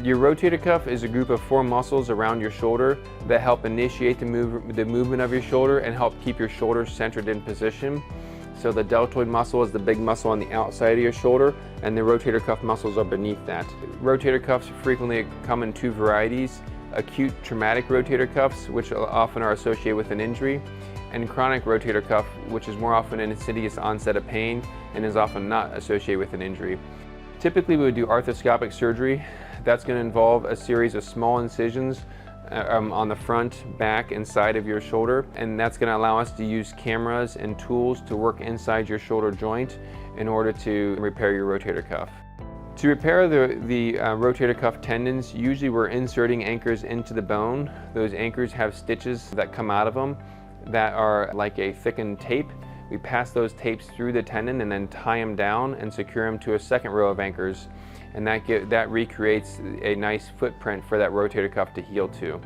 Your rotator cuff is a group of 4 muscles around your shoulder that help initiate the movement of your shoulder and help keep your shoulder centered in position. So the deltoid muscle is the big muscle on the outside of your shoulder, and the rotator cuff muscles are beneath that. Rotator cuffs frequently come in 2 varieties: acute traumatic rotator cuffs, which often are associated with an injury, and chronic rotator cuff, which is more often an insidious onset of pain and is often not associated with an injury. Typically we would do arthroscopic surgery. That's going to involve a series of small incisions on the front, back, and side of your shoulder, and that's going to allow us to use cameras and tools to work inside your shoulder joint in order to repair your rotator cuff. To repair the rotator cuff tendons, usually we're inserting anchors into the bone. Those anchors have stitches that come out of them that are like a thickened tape. We pass those tapes through the tendon and then tie them down and secure them to a second row of anchors, and that recreates a nice footprint for that rotator cuff to heal to.